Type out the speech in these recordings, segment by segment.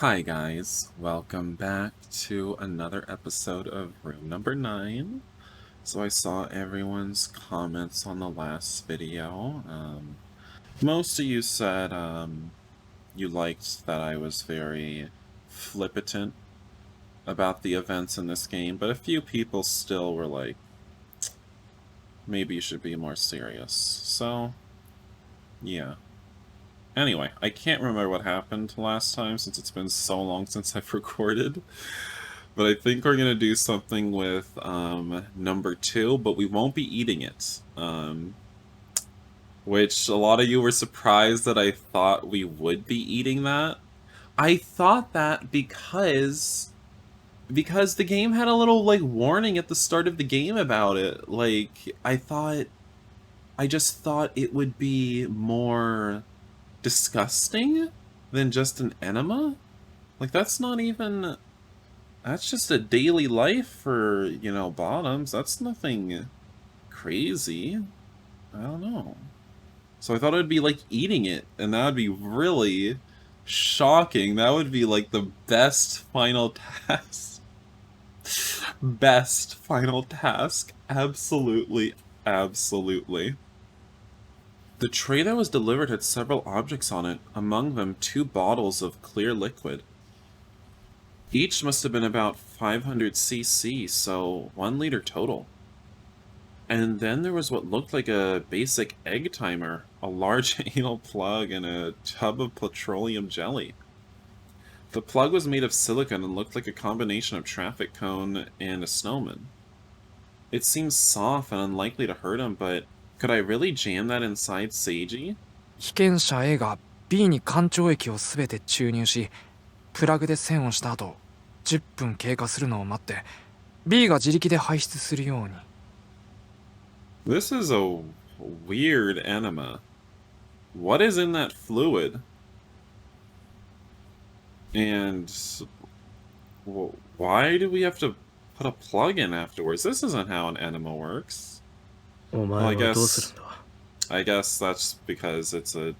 Hi guys, welcome back to another episode of Room Number 9. So I saw everyone's comments on the last video. Most of you said you liked that I was very flippant about the events in this game, but a few people still were like, maybe you should be more serious. So, yeah. Anyway, I can't remember what happened last time since it's been so long since I've recorded. But I think we're going to do something with number 2, but we won't be eating it. Which a lot of you were surprised that I thought we would be eating that. I thought that because the game had a little like warning at the start of the game about it. Like I just thought it would be more disgusting than just an enema. Like that's just a daily life for, bottoms. That's nothing crazy. I don't know. So I thought it would be like eating it, and that would be really shocking. That would be like the best final task. Best final task. Absolutely, absolutely. The tray that was delivered had several objects on it, among them 2 bottles of clear liquid. Each must have been about 500 cc, so 1 liter total. And then there was what looked like a basic egg timer, a large anal plug, and a tub of petroleum jelly. The plug was made of silicone and looked like a combination of traffic cone and a snowman. It seemed soft and unlikely to hurt him, but could I really jam that inside Seiji? 被験者 A が B に干潮液をすべて注入し、プラグで栓をした後、10分経過するのを待って、B が自力で排出するように。This is a weird enema. What is in that fluid? And why do we have to put a plug in afterwards? This isn't how an enema works. Well, I guess that's because it's a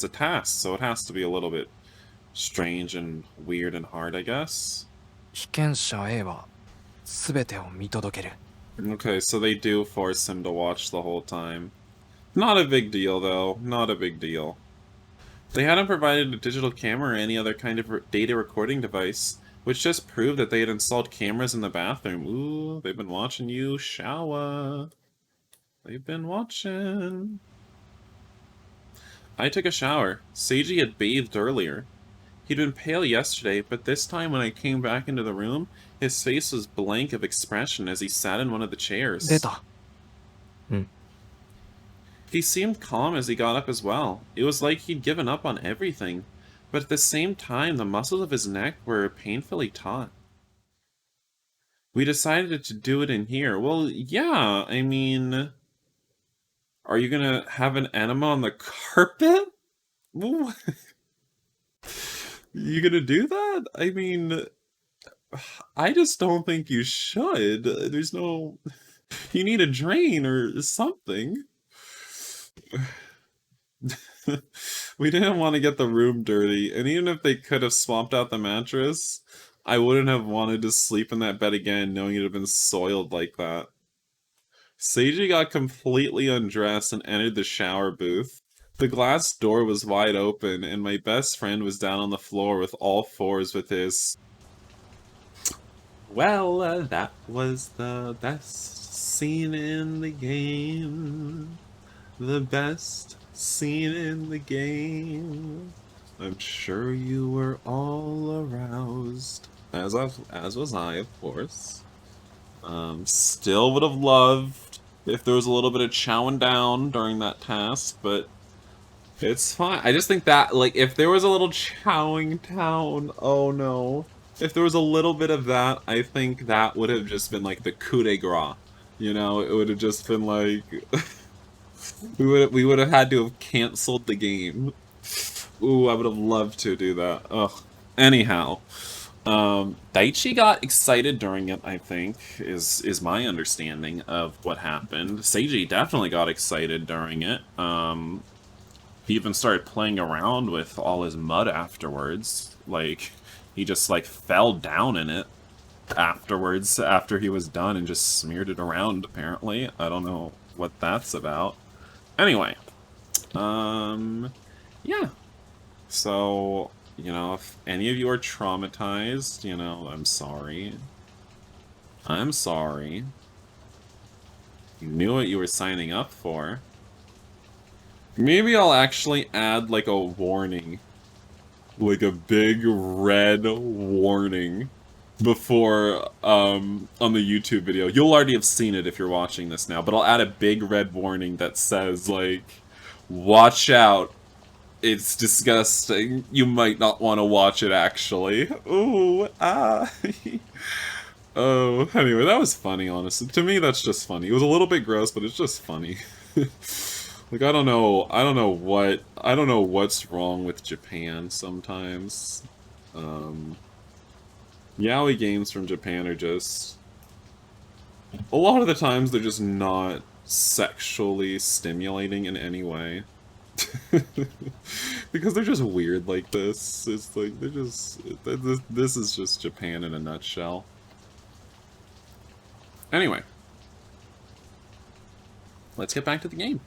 task, so it has to be a little bit strange and weird and hard, I guess. 被験者 A は全てを見届ける。Okay, so they do force him to watch the whole time. Not a big deal, though. Not a big deal. They hadn't provided a digital camera or any other kind of data recording device, which just proved that they had installed cameras in the bathroom. Ooh, they've been watching you shower. They've been watching. I took a shower. Seiji had bathed earlier. He'd been pale yesterday, but this time when I came back into the room, his face was blank of expression as he sat in one of the chairs. 出た。He seemed calm as he got up as well. It was like he'd given up on everything, but at the same time the muscles of his neck were painfully taut. We decided to do it in here. Well, yeah, I mean... Are you gonna have an enema on the carpet? You gonna do that? I mean... I just don't think you should. There's no... You need a drain or something. We didn't want to get the room dirty, and even if they could have swapped out the mattress, I wouldn't have wanted to sleep in that bed again knowing it had been soiled like that. Seiji got completely undressed and entered the shower booth. The glass door was wide open, and my best friend was down on the floor with all fours with his... Well, that was the best scene in the game. The best scene in the game. I'm sure you were all aroused. As was I, of course. Still would have loved if there was a little bit of chowing down during that task, but it's fine. I just think that, like, if there was a little chowing down, oh no. If there was a little bit of that, I think that would have just been like the coup de grace. You know, it would have just been like... we would have had to have canceled the game. Ooh, I would have loved to do that. Ugh. Anyhow, Daichi got excited during it, I think, is my understanding of what happened. Seiji definitely got excited during it. He even started playing around with all his mud afterwards. Like, He just, like, fell down in it afterwards, after he was done, and just smeared it around, apparently. I don't know what that's about. Anyway, yeah. So, you know, if any of you are traumatized, you know, I'm sorry. I'm sorry. You knew what you were signing up for. Maybe I'll actually add, like, a warning. Like a big red warning before, on the YouTube video. You'll already have seen it if you're watching this now, but I'll add a big red warning that says, like, watch out. It's disgusting. You might not want to watch it, actually. Ooh, ah. Oh, anyway, that was funny, honestly. To me, that's just funny. It was a little bit gross, but it's just funny. Like, I don't know what's wrong with Japan sometimes. Yaoi games from Japan are just... A lot of the times, they're just not sexually stimulating in any way. Because they're just weird like this. It's like, they're just... This is just Japan in a nutshell. Anyway. Let's get back to the game.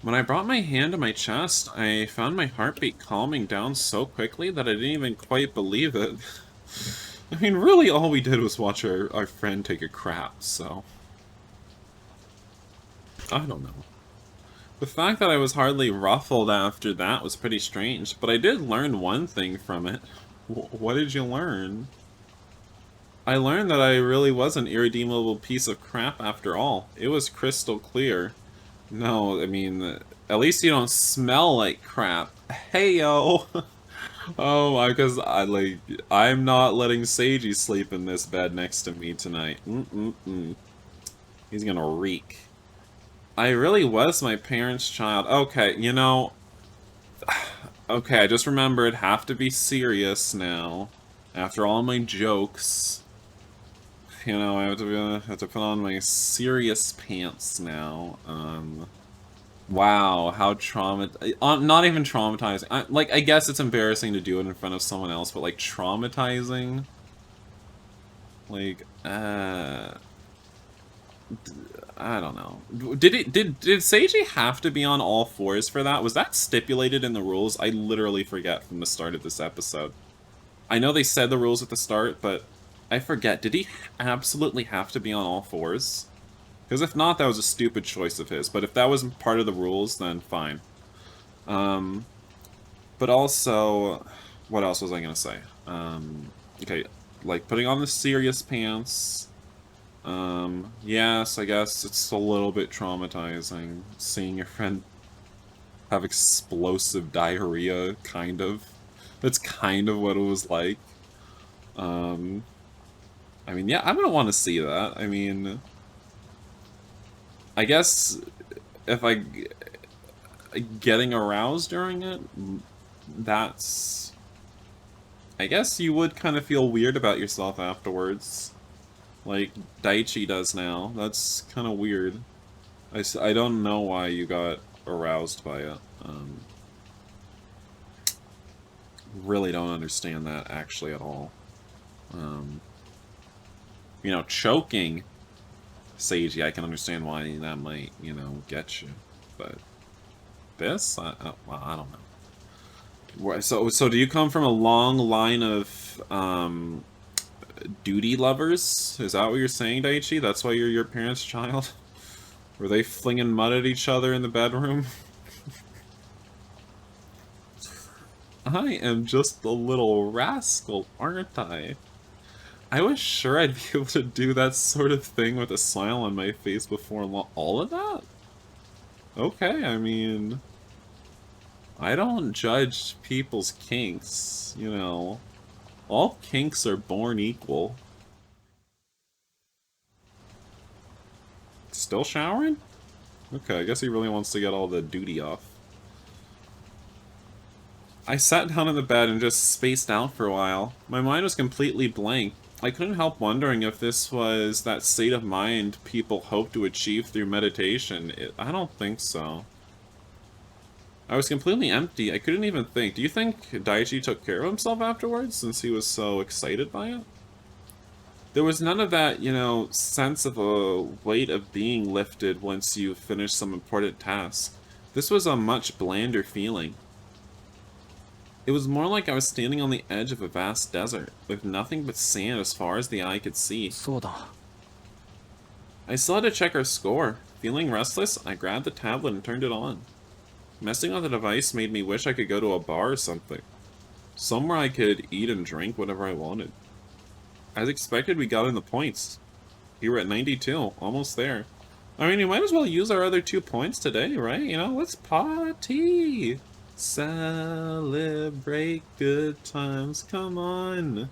When I brought my hand to my chest, I found my heartbeat calming down so quickly that I didn't even quite believe it. I mean, really all we did was watch our friend take a crap, so... I don't know. The fact that I was hardly ruffled after that was pretty strange, but I did learn one thing from it. What did you learn? I learned that I really was an irredeemable piece of crap after all. It was crystal clear. No, I mean, at least you don't smell like crap. Heyo! Oh, because I'm not letting Seiji sleep in this bed next to me tonight. He's gonna reek. I really was my parents' child. Okay, you know... Okay, I just remembered, have to be serious now. After all my jokes. You know, I have to put on my serious pants now. Wow, how not even traumatizing. Like, I guess it's embarrassing to do it in front of someone else, but, like, traumatizing? Like, I don't know. Did Seiji have to be on all fours for that? Was that stipulated in the rules? I literally forget from the start of this episode. I know they said the rules at the start, but I forget. Did he absolutely have to be on all fours? Because if not, that was a stupid choice of his. But if that wasn't part of the rules, then fine. But also, what else was I gonna say? Okay, like putting on the serious pants. Yes, I guess it's a little bit traumatizing seeing your friend have explosive diarrhea, kind of. That's kind of what it was like. I mean, yeah, I'm gonna want to see that. I mean, I guess if getting aroused during it, that's... I guess you would kind of feel weird about yourself afterwards. Like Daichi does now. That's kind of weird. I don't know why you got aroused by it. Really don't understand that, actually, at all. You know, choking Seiji, I can understand why that might, you know, get you. But this? Well, I don't know. So do you come from a long line of, duty lovers? Is that what you're saying, Daichi? That's why you're your parents' child? Were they flinging mud at each other in the bedroom? I am just a little rascal, aren't I? I was sure I'd be able to do that sort of thing with a smile on my face before all of that? Okay, I mean... I don't judge people's kinks, you know. All kinks are born equal. Still showering? Okay, I guess he really wants to get all the duty off. I sat down in the bed and just spaced out for a while. My mind was completely blank. I couldn't help wondering if this was that state of mind people hope to achieve through meditation. I don't think so. I was completely empty. I couldn't even think. Do you think Daichi took care of himself afterwards since he was so excited by it? There was none of that, you know, sense of a weight of being lifted once you finish some important task. This was a much blander feeling. It was more like I was standing on the edge of a vast desert, with nothing but sand as far as the eye could see. そうだ。 I still had to check our score. Feeling restless, I grabbed the tablet and turned it on. Messing with the device made me wish I could go to a bar or something. Somewhere I could eat and drink whatever I wanted. As expected, we got in the points. We were at 92, almost there. I mean, we might as well use our other 2 points today, right? You know, let's party! Celebrate good times, come on!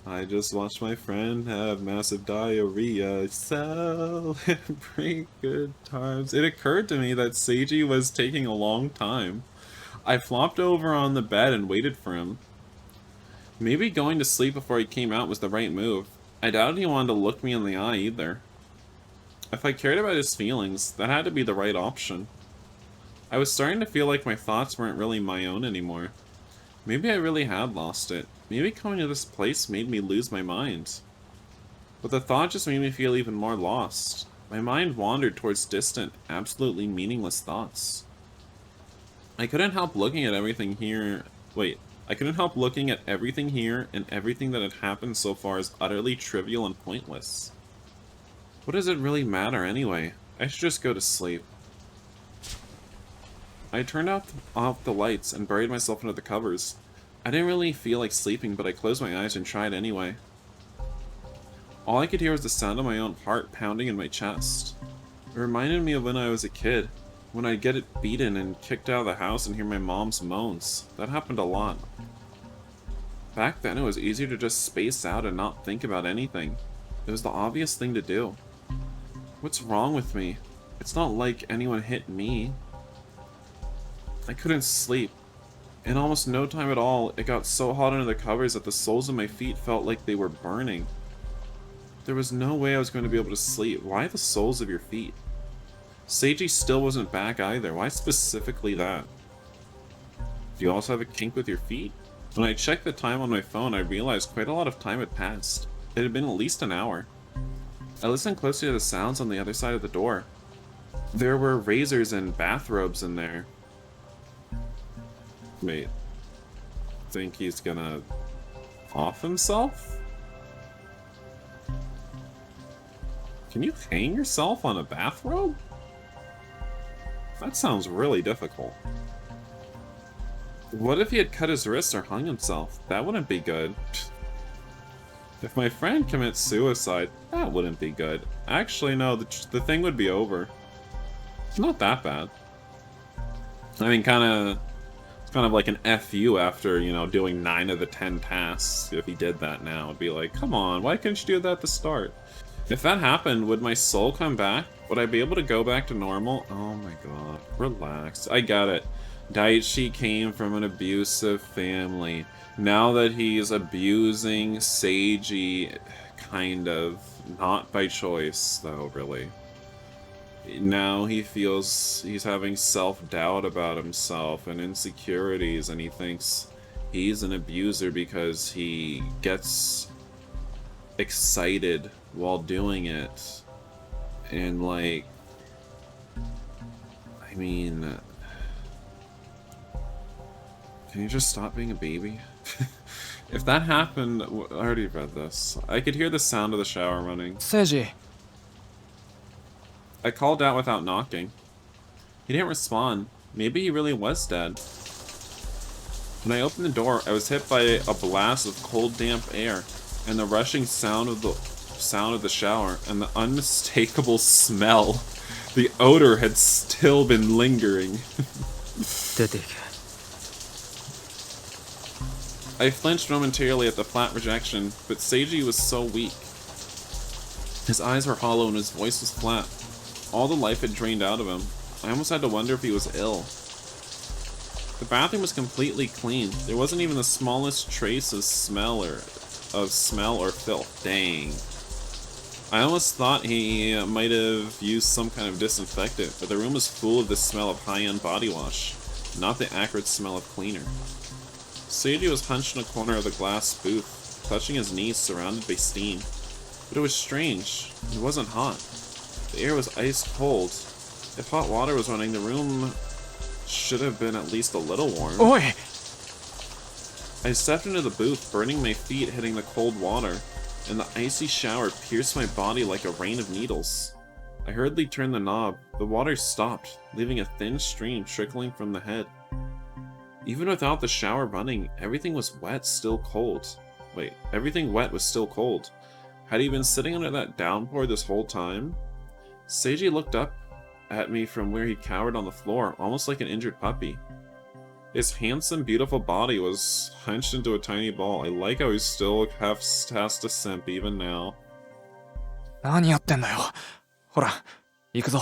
I just watched my friend have massive diarrhea. Celebrate good times. It occurred to me that Seiji was taking a long time. I flopped over on the bed and waited for him. Maybe going to sleep before he came out was the right move. I doubted he wanted to look me in the eye either. If I cared about his feelings, that had to be the right option. I was starting to feel like my thoughts weren't really my own anymore. Maybe I really had lost it. Maybe coming to this place made me lose my mind. But the thought just made me feel even more lost. My mind wandered towards distant, absolutely meaningless thoughts. I couldn't help looking at everything here... Wait. I couldn't help looking at everything here, and everything that had happened so far as utterly trivial and pointless. What does it really matter anyway? I should just go to sleep. I turned off the lights and buried myself under the covers. I didn't really feel like sleeping, but I closed my eyes and tried anyway. All I could hear was the sound of my own heart pounding in my chest. It reminded me of when I was a kid, when I'd get it beaten and kicked out of the house and hear my mom's moans. That happened a lot. Back then, it was easier to just space out and not think about anything. It was the obvious thing to do. What's wrong with me? It's not like anyone hit me. I couldn't sleep. In almost no time at all, it got so hot under the covers that the soles of my feet felt like they were burning. There was no way I was going to be able to sleep. Why the soles of your feet? Seiji still wasn't back either. Why specifically that? Do you also have a kink with your feet? When I checked the time on my phone, I realized quite a lot of time had passed. It had been at least an hour. I listened closely to the sounds on the other side of the door. There were razors and bathrobes in there. Wait. Think he's gonna off himself? Can you hang yourself on a bathrobe? That sounds really difficult. What if he had cut his wrists or hung himself? That wouldn't be good. If my friend commits suicide, that wouldn't be good. Actually, no, the thing would be over. It's not that bad. I mean, it's kind of like an FU after, you know, doing 9 of the 10 tasks. If he did that now, it'd be like, come on, why couldn't you do that at the start? If that happened, would my soul come back? Would I be able to go back to normal? Oh my god, relax. I got it. Daichi came from an abusive family. Now that he's abusing Seiji, kind of, not by choice, though, really. Now he feels he's having self-doubt about himself and insecurities, and he thinks he's an abuser because he gets excited while doing it. And, like, I mean, can you just stop being a baby? If that happened, I already read this. I could hear the sound of the shower running. Seiji. I called out without knocking. He didn't respond. Maybe he really was dead. When I opened the door, I was hit by a blast of cold, damp air, and the rushing sound of the shower, and the unmistakable smell. The odor had still been lingering. I flinched momentarily at the flat rejection, but Seiji was so weak. His eyes were hollow and his voice was flat. All the life had drained out of him. I almost had to wonder if he was ill. The bathroom was completely clean. There wasn't even the smallest trace of smell or filth. Dang. I almost thought he might have used some kind of disinfectant, but the room was full of the smell of high-end body wash. not the acrid smell of cleaner. Seiji was hunched in a corner of the glass booth, clutching his knees surrounded by steam. But it was strange. It wasn't hot. The air was ice cold. If hot water was running, the room should have been at least a little warm. Oi! I stepped into the booth, burning my feet hitting the cold water, and the icy shower pierced my body like a rain of needles. I hurriedly turned the knob. The water stopped, leaving a thin stream trickling from the head. Even without the shower running, everything was still cold. Wait, everything wet was still cold. Had he been sitting under that downpour this whole time? Seiji looked up at me from where he cowered on the floor, almost like an injured puppy. His handsome, beautiful body was hunched into a tiny ball. I like how he still has to simp even now. 何やってんだよ。ほら、行くぞ。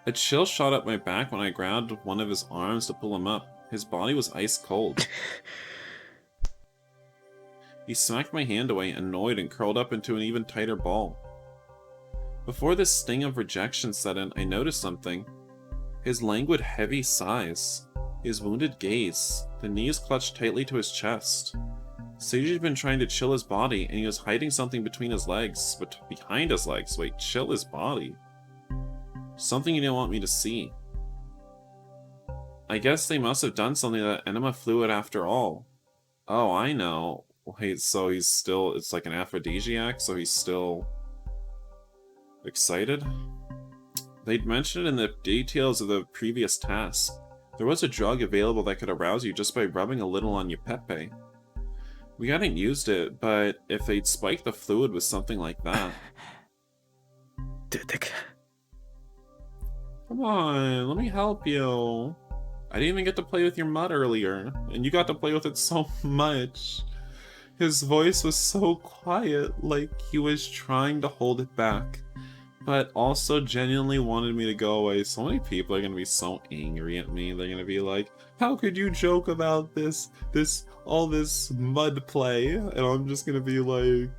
A chill shot up my back when I grabbed one of his arms to pull him up. His body was ice cold. He smacked my hand away, annoyed, and curled up into an even tighter ball. Before this sting of rejection set in, I noticed something. His languid, heavy sighs, his wounded gaze, the knees clutched tightly to his chest. Seiji had been trying to chill his body, and he was hiding something between his legs, but behind his legs. Wait, chill his body? Something he didn't want me to see. I guess they must have done something to that enema fluid after all. Oh, I know. Wait, so he's still, it's like an aphrodisiac, so he's still excited? They'd mentioned it in the details of the previous task. There was a drug available that could arouse you just by rubbing a little on your pepe. We hadn't used it, but if they'd spiked the fluid with something like that... Come on, let me help you. I didn't even get to play with your mud earlier, and you got to play with it so much. His voice was so quiet, like he was trying to hold it back, but also genuinely wanted me to go away. So many people are gonna be so angry at me. They're gonna be like, how could you joke about all this mud play? And I'm just gonna be like,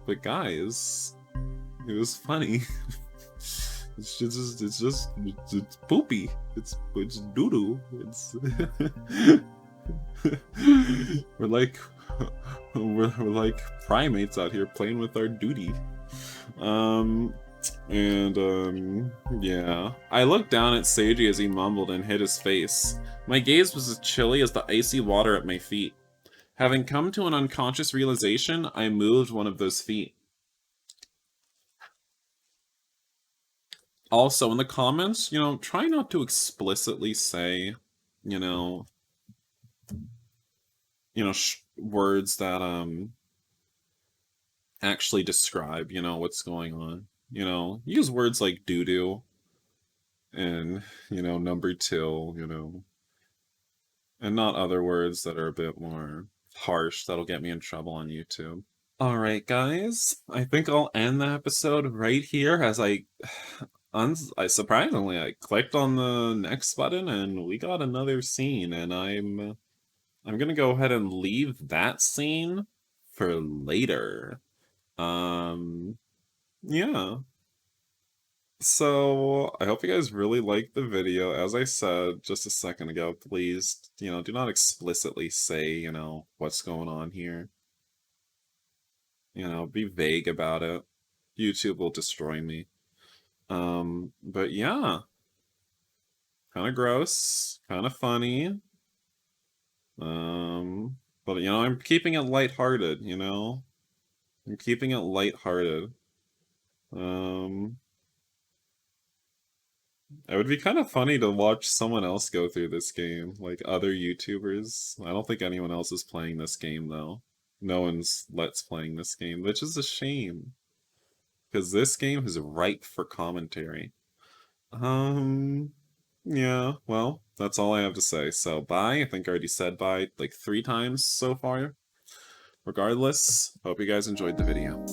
but guys, it was funny. It's poopy. It's doo-doo. It's we're like primates out here playing with our duty. Yeah. I looked down at Seiji as he mumbled and hid his face. My gaze was as chilly as the icy water at my feet. Having come to an unconscious realization, I moved one of those feet. Also, in the comments, try not to explicitly say, words that, actually describe, what's going on. Use words like doo-doo and, number two, and not other words that are a bit more harsh that'll get me in trouble on YouTube. Alright, guys, I think I'll end the episode right here as I surprisingly, I clicked on the next button and we got another scene, and I'm gonna go ahead and leave that scene for later. Yeah. So, I hope you guys really liked the video. As I said just a second ago, please, do not explicitly say, what's going on here. Be vague about it. YouTube will destroy me. But yeah. Kind of gross, kind of funny. But I'm keeping it lighthearted, I'm keeping it lighthearted. It would be kind of funny to watch someone else go through this game, like other YouTubers. I don't think anyone else is playing this game, though. No one's Let's playing this game, which is a shame. Because this game is ripe for commentary. Yeah, well, that's all I have to say. So, bye. I think I already said bye like 3 times so far. Regardless, hope you guys enjoyed the video.